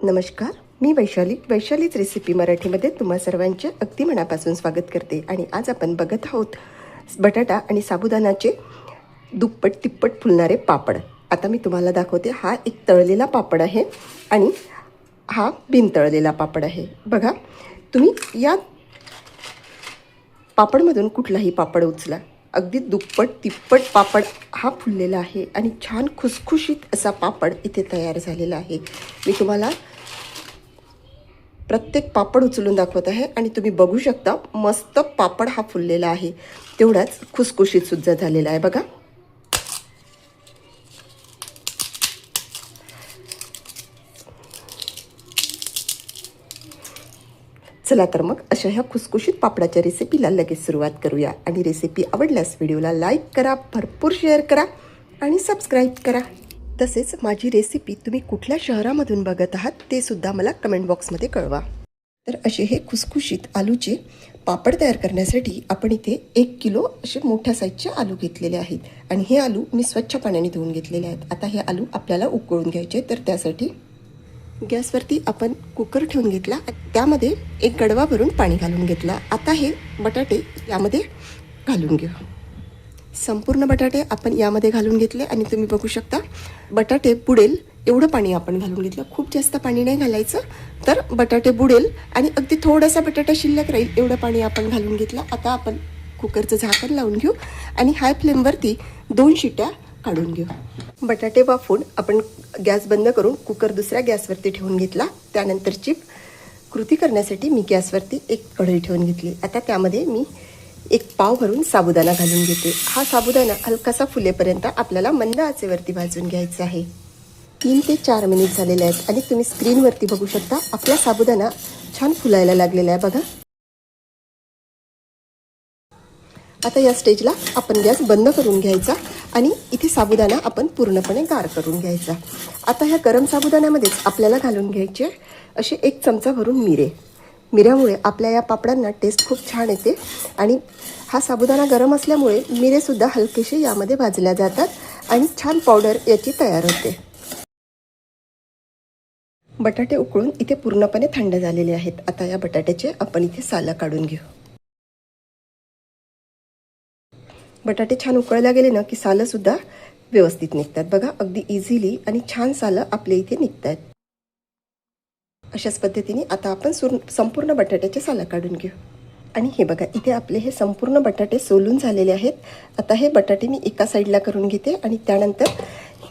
नमस्कार, मी वैशालीच रेसिपी मराठीमध्ये तुम्हा सर्वांचे अगदी मनापासून स्वागत करते. आणि आज आपण बघत आहोत बटाटा आणि साबुदाण्याचे दुप्पट तिप्पट फुलणारे पापड. आता मी तुम्हाला दाखवते. हा एक तळलेला पापड आहे आणि हा बिन तळलेला पापड आहे. बघा, तुम्ही या पापडमधून कुठलाही पापड उचला, अगदी दुप्पट तिप्पट पापड हा फुललेला आहे आणि छान खुसखुशीत असा पापड इथे तयार झालेला आहे. मी तुम्हाला प्रत्येक पापड उचलून दाखवत आहे आणि तुम्ही बघू शकता मस्त पापड हा फुललेला आहे, तेवढाच खुसखुशीत सुद्धा झालेला आहे. बघा, चला तर मग अशा ह्या खुसखुशीत पापडाच्या रेसिपीला लगेच सुरुवात करूया. आणि रेसिपी आवडल्यास व्हिडिओला लाईक करा, भरपूर शेअर करा आणि सबस्क्राईब करा. तसेच माझी रेसिपी तुम्ही कुठल्या शहरामधून बघत आहात ते सुद्धा मला कमेंट बॉक्समध्ये कळवा. तर असे हे खुसखुशीत आलूचे पापड तयार करण्यासाठी आपण इथे 1 किलो असे मोठ्या साईजचे आलू घेतलेले आहेत आणि हे आलू मी स्वच्छ पाण्याने धुवून घेतलेले आहेत. आता हे आलू आपल्याला उकळून घ्यायचे. तर त्यासाठी गॅसवरती आपण कुकर ठेवून घेतला, त्यामध्ये 1 गडवा भरून पाणी घालून घेतला. आता हे बटाटे यामध्ये घालून घेऊ. संपूर्ण बटाटे आपण यामध्ये घालून घेतले आणि तुम्ही बघू शकता बटाटे बुडेल एवढं पाणी आपण घालून घेतलं. खूप जास्त पाणी नाही घालायचं, तर बटाटे बुडेल आणि अगदी थोडासा बटाटा शिल्लक राहील एवढं पाणी आपण घालून घेतलं. आता आपण कुकरचं झाकण लावून घेऊ आणि हाय फ्लेमवरती 2 शिट्या काढून घेऊ. बटाटे वाफवून आपण गॅस बंद करून कुकर दुसऱ्या गॅसवरती ठेवून घेतला. त्यानंतरची कृती करण्यासाठी मी गॅसवरती 1 कढई ठेवून घेतली. आता त्यामध्ये मी 1 पाव भरून साबुदाणा घालून घेते. हा साबुदाणा हलकासा फुलेपर्यंत आपल्याला मंद आचेवरती भाजून घ्यायचा आहे. 3 ते 4 मिनिट झालेले आहेत आणि तुम्ही स्क्रीनवरती बघू शकता आपला साबुदाणा छान फुलायला लागलेला आहे. बघा, आता या स्टेजला आपण गॅस बंद करून घ्यायचा आणि इथे साबुदाणा आपण पूर्णपणे गार करून घ्यायचा. आता ह्या गरम साबुदाण्यामध्येच आपल्याला घालून घ्यायचे असे 1 चमचा भरून मिऱ्यामुळे आपल्या या पापडांना टेस्ट खूप छान येते आणि हा साबुदाणा गरम असल्यामुळे मिरेसुद्धा हलकेसे यामध्ये भाजल्या जातात आणि छान पावडर याची तयार होते. बटाटे उकळून इथे पूर्णपणे थंड झालेले आहेत. आता या बटाट्याचे आपण इथे सालं काढून घेऊ. बटाटे छान उकळल्या गेले ना की सालं सुद्धा व्यवस्थित निघतात. बघा, अगदी इझिली आणि छान सालं आपले इथे निघतात. अशाच पद्धतीने आता आपण संपूर्ण बटाट्याचे सालं काढून घेऊ. आणि हे बघा, इथे आपले हे संपूर्ण बटाटे सोलून झालेले आहेत. आता हे बटाटे मी एका साईडला करून घेते आणि त्यानंतर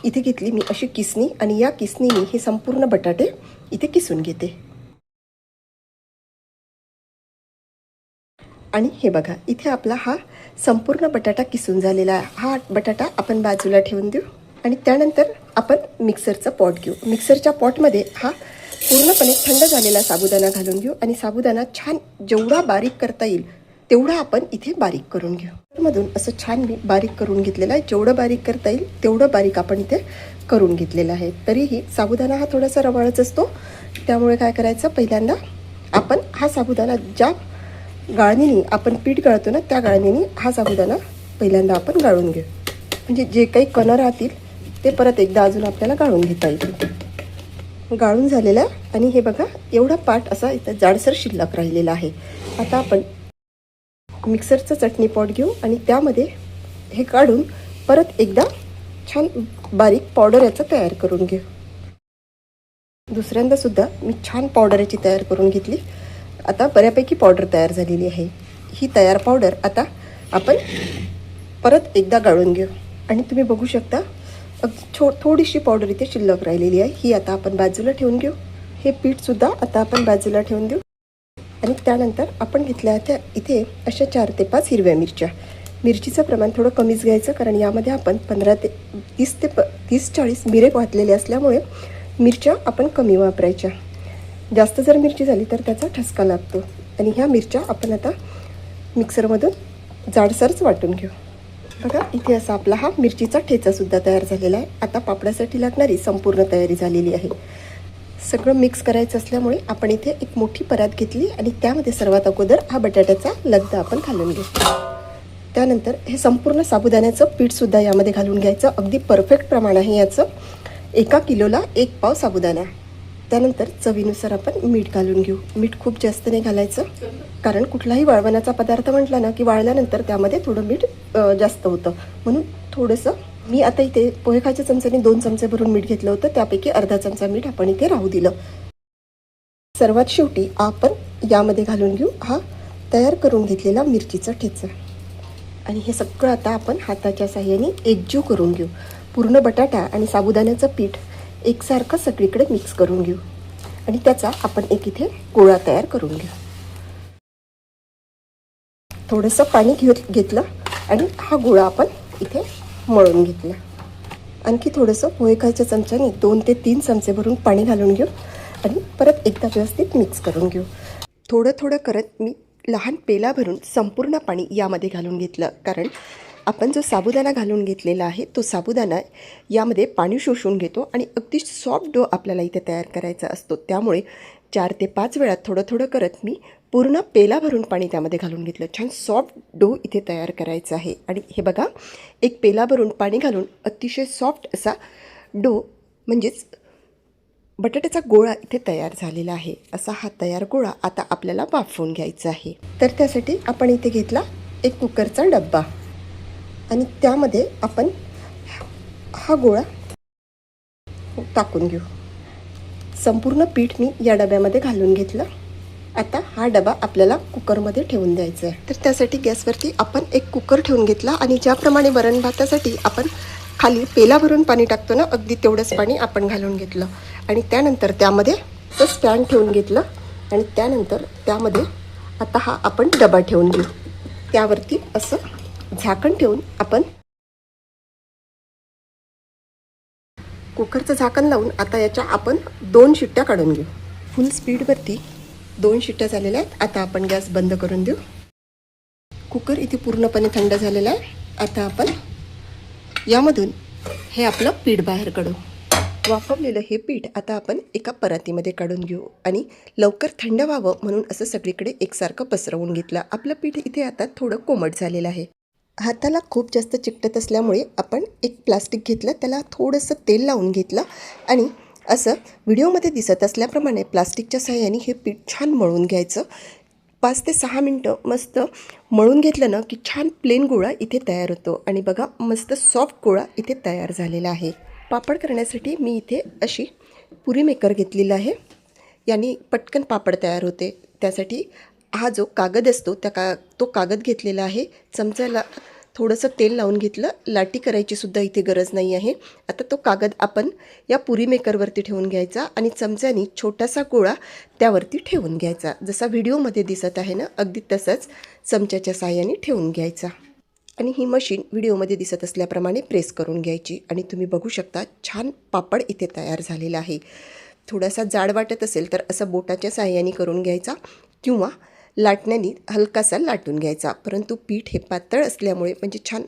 इथे घेतली मी अशी किसणी आणि या किसणीने हे संपूर्ण बटाटे इथे किसून घेते. आणि हे बघा, इथे आपला हा संपूर्ण बटाटा किसून झालेला आहे. हा बटाटा आपण बाजूला ठेवून देऊ आणि त्यानंतर आपण मिक्सरचा पॉट घेऊ. मिक्सरच्या पॉटमध्ये हा पूर्णपणे थंड झालेला साबुदाणा घालून घेऊ आणि साबुदाणा छान जेवढा बारीक करता येईल तेवढा आपण इथे बारीक करून घेऊ. मधून असं छान मी बारीक करून घेतलेलं आहे. जेवढं बारीक करता येईल तेवढं बारीक आपण इथे करून घेतलेलं आहे. तरीही साबुदाणा हा थोडासा रवाळच असतो, त्यामुळे काय करायचं, पहिल्यांदा आपण हा साबुदाणा ज्या गाळणीने आपण पीठ गाळतो ना त्या गाळणीने हा साबुदाणा पहिल्यांदा आपण गाळून घेऊ. म्हणजे जे काही कण राहतील ते परत एकदा अजून आपल्याला गाळून घेता येईल. गाळून झालेला आणि हे बघा एवढा पाट असा इथं जाडसर शिल्लक राहिलेला आहे. आता आपण मिक्सरचं चटणी पॉट घेऊ आणि त्यामध्ये हे काढून परत एकदा छान बारीक पावडर याचं तयार करून घेऊ. दुसऱ्यांदा सुद्धा मी छान पावडर याची तयार करून घेतली. आता बऱ्यापैकी पावडर तयार झालेली आहे. ही तयार पावडर आता आपण परत एकदा गाळून घेऊ आणि तुम्ही बघू शकता थोडीशी पावडर इथे शिल्लक राहिलेली आहे. ही आता आपण बाजूला ठेवून घेऊ. हे पीठसुद्धा आता आपण बाजूला ठेवून देऊ आणि त्यानंतर आपण घेतल्या त्या इथे अशा 4 ते 5 हिरव्या मिरच्या. मिरचीचं प्रमाण थोडं कमीच घ्यायचं, कारण यामध्ये आपण 15 ते 30-40 मिरे घातलेले असल्यामुळे मिरच्या आपण कमी वापरायच्या. जास्त जर मिरची झाली तर त्याचा ठसका लागतो. आणि ह्या मिरच्या आपण आता मिक्सरमधून जाडसरच वाटून घेऊ. बघा, इथे असा आपला हा मिरचीचा ठेचासुद्धा तयार झालेला आहे. आता पापडासाठी लागणारी संपूर्ण तयारी झालेली आहे. सगळं मिक्स करायचं असल्यामुळे आपण इथे एक मोठी परात घेतली आणि त्यामध्ये सर्वात अगोदर हा बटाट्याचा लगदा आपण घालून घेऊ. त्यानंतर हे संपूर्ण साबुदाण्याचं पीठसुद्धा यामध्ये घालून घ्यायचं. अगदी परफेक्ट प्रमाण आहे याचं. 1 किलोला 1 पाव साबुदाणा. त्यानंतर चवीनुसार आपण मीठ घालून घेऊ. मीठ खूप जास्त नाही घालायचं, कारण कुठलाही वाळवण्याचा पदार्थ म्हटला ना की वाळल्यानंतर त्यामध्ये थोडं मीठ जास्त होतं, म्हणून थोडंसं. मी आता इथे पोहे खायच्या चमच्याने 2 चमचे भरून मीठ घेतलं होतं, त्यापैकी अर्धा चमचा मीठ आपण इथे राहू दिलं. सर्वात शेवटी आपण यामध्ये घालून घेऊ हा तयार करून घेतलेला मिरचीचा ठेचा. आणि हे सगळं आता आपण हाताच्या साहाय्याने एकजीव करून घेऊ. पूर्ण बटाटा आणि साबुदाण्याचं पीठ एकसारखं सगळीकडे मिक्स करून घेऊ आणि त्याचा आपण एक इथे गोळा तयार करून घेऊ. थोडंसं पाणी घेतलं आणि हा गोळा आपण इथे मळून घेतला. आणखी थोडंसं पोहे खायच्या चमच्याने 2 ते 3 चमचे भरून पाणी घालून घेऊ आणि परत एकदा व्यवस्थित मिक्स करून घेऊ. थोडं थोडं करत मी लहान पेला भरून संपूर्ण पाणी यामध्ये घालून घेतलं, कारण आपण जो साबुदाणा घालून घेतलेला आहे तो साबुदाणा यामध्ये पाणी शोषून घेतो आणि अगदी सॉफ्ट डो आपल्याला इथे तयार करायचा असतो. त्यामुळे 4 ते 5 वेळा थोडं थोडं करत मी पूर्ण पेला भरून पाणी त्यामध्ये घालून घेतलं. छान सॉफ्ट डो इथे तयार करायचा आहे. आणि हे बघा, एक पेला भरून पाणी घालून अतिशय सॉफ्ट असा डो म्हणजेच बटाट्याचा गोळा इथे तयार झालेला आहे. असा हा तयार गोळा आता आपल्याला वाफवून घ्यायचा आहे. तर त्यासाठी आपण इथे घेतला एक कुकरचा डब्बा आणि त्यामध्ये आपण हा गोळा टाकून घेऊ. संपूर्ण पीठ मी या डब्यामध्ये घालून घेतलं. आता हा डबा आपल्याला कुकरमध्ये ठेवून द्यायचा आहे. तर त्यासाठी गॅसवरती आपण एक कुकर ठेवून घेतला आणि ज्याप्रमाणे वरण भातासाठी आपण खाली पेला भरून पाणी टाकतो ना, अगदी तेवढंच पाणी आपण घालून घेतलं आणि त्यानंतर त्यामध्ये तो स्टँड ठेवून घेतलं आणि त्यानंतर त्यामध्ये आता हा आपण डबा ठेवून घेऊ. त्यावरती असं झाकण ठेवून आपण कुकरचं झाकण लावून आता याच्या आपण 2 शिट्ट्या काढून घेऊ. फुल स्पीडवरती 2 शिट्ट्या झालेल्या आहेत. आता आपण गॅस बंद करून देऊ. कुकर इथे पूर्णपणे थंड झालेला आहे. आता आपण यामधून हे आपलं पीठ बाहेर काढू. वाफवलेलं हे पीठ आता आपण एका परातीमध्ये काढून घेऊ आणि लवकर थंड व्हावं म्हणून असं सगळीकडे एकसारखं पसरवून घेतलं. आपलं पीठ इथे आता थोडं कोमट झालेलं आहे. हाताला खूप जास्त चिकटत असल्यामुळे आपण एक प्लास्टिक घेतलं, त्याला थोडंसं तेल लावून घेतलं आणि असं व्हिडिओमध्ये दिसत असल्याप्रमाणे प्लास्टिकच्या साहाय्याने हे पीठ छान मळून घ्यायचं. 5 ते 6 मिनटं मस्त मळून घेतलं ना की छान प्लेन गोळा इथे तयार होतो. आणि बघा, मस्त सॉफ्ट गोळा इथे तयार झालेला आहे. पापड करण्यासाठी मी इथे अशी पुरी मेकर घेतलेला आहे. याने पटकन पापड तयार होते. त्यासाठी हा जो कागद असतो तो कागद घेतलेला आहे. चमच्याला थोडंसं तेल लावून घेतलं. लाटी करायची सुद्धा इथे गरज नाही आहे. आता तो कागद आपण या पुरी मेकरवरती ठेवून घ्यायचा आणि चमच्याने छोटासा गोळा त्यावरती ठेवून घ्यायचा. जसा व्हिडिओमध्ये दिसत आहे ना, अगदी तसंच चमच्याच्या साहाय्याने ठेवून घ्यायचा आणि ही मशीन व्हिडिओमध्ये दिसत असल्याप्रमाणे प्रेस करून घ्यायची. आणि तुम्ही बघू शकता छान पापड इथे तयार झालेला आहे. थोडासा जाड वाटत असेल तर असं बोटाच्या साहाय्याने करून घ्यायचा किंवा लाटण्याने हलकासा लाटून घ्यायचा. परंतु पीठ हे पातळ असल्यामुळे म्हणजे छान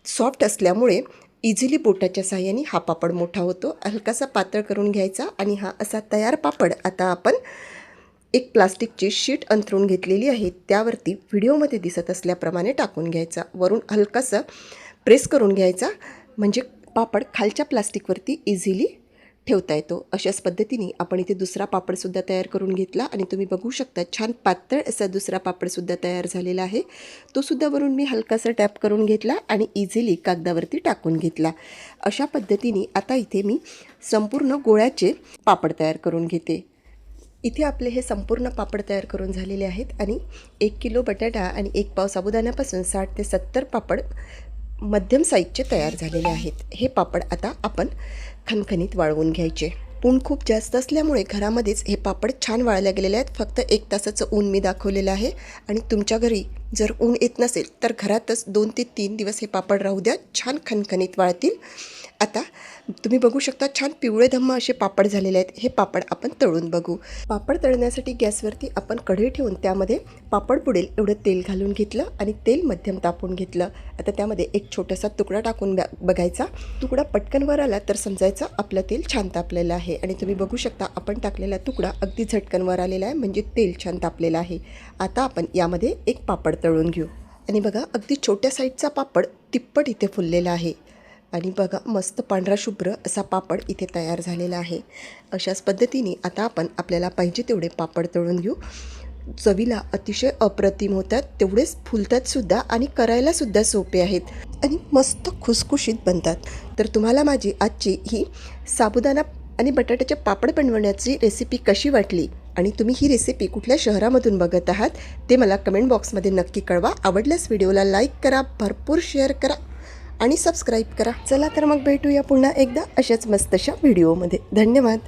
सॉफ्ट असल्यामुळे इझिली बोटाच्या साहाय्याने हा पापड मोठा होतो. हलकासा पातळ करून घ्यायचा आणि हा असा तयार पापड आता आपण एक प्लास्टिकची शीट अंथरून घेतलेली आहे त्यावरती व्हिडिओमध्ये दिसत असल्याप्रमाणे टाकून घ्यायचा. वरून हलकासा प्रेस करून घ्यायचा म्हणजे पापड खालच्या प्लास्टिकवरती इझिली ठेवता येतो. अशाच पद्धतीने आपण इथे दुसरा पापडसुद्धा तयार करून घेतला आणि तुम्ही बघू शकता छान पातळ असा दुसरा पापडसुद्धा तयार झालेला आहे. तो सुद्धा वरून मी हलकासा टॅप करून घेतला आणि इझिली कागदावरती टाकून घेतला. अशा पद्धतीने आता इथे मी संपूर्ण गोळ्याचे पापड तयार करून घेते. इथे आपले हे संपूर्ण पापड तयार करून झालेले आहेत आणि 1 किलो बटाटा आणि 1 पाव साबुदाण्यापासून 60 ते 70 पापड मध्यम साईजचे तयार झालेले आहेत. हे पापड आता आपण खणखणीत वाळवून घ्यायचे. ऊन खूप जास्त असल्यामुळे घरामध्येच हे पापड छान वाळल्या गेलेले आहेत. फक्त 1 तासाचं ऊन मी दाखवलेलं आहे आणि तुमच्या घरी जर ऊन येत नसेल तर घरातच 2 ते 3 दिवस हे पापड राहू द्या, छान खणखणीत वाळतील. आता तुम्ही बघू शकता छान पिवळे धम्म असे पापड झालेले आहेत. हे पापड आपण तळून बघू. पापड तळण्यासाठी गॅसवरती आपण कढई ठेवून त्यामध्ये पापड बुडेल एवढं तेल घालून घेतलं आणि तेल मध्यम तापवून घेतलं. आता त्यामध्ये एक छोटासा तुकडा टाकून बघायचा. तुकडा पटकन वर आला तर समजायचं आपलं तेल छान तापलेलं आहे. आणि तुम्ही बघू शकता आपण टाकलेला तुकडा अगदी झटकन वर आलेला आहे म्हणजे तेल छान तापलेलं आहे. आता आपण यामध्ये एक पापड तळून घेऊ आणि बघा अगदी छोट्या साईजचा पापड तिप्पट इथे फुललेला आहे. आणि बघा मस्त पांढरा शुभ्र असा पापड इथे तयार झालेला आहे. अशाच पद्धतीने आता आपण आपल्याला पाहिजे तेवढे पापड तळून घेऊ. चवीला अतिशय अप्रतिम होतात, तेवढेच फुलतात सुद्धा आणि करायला सुद्धा सोपे आहेत आणि मस्त खुसखुशीत बनतात. तर तुम्हाला माझी आजची ही साबुदाणा आणि बटाट्याचे पापड बनवण्याची रेसिपी कशी वाटली आणि तुम्ही ही रेसिपी कुठल्या शहरामधून बघत आहात ते मला कमेंट बॉक्समध्ये नक्की कळवा. आवडल्यास व्हिडिओला लाईक करा, भरपूर शेअर करा आणि सबस्क्राईब करा. चला तर मग भेटूया पुन्हा एकदा अशाच मस्तशा व्हिडिओमध्ये. धन्यवाद.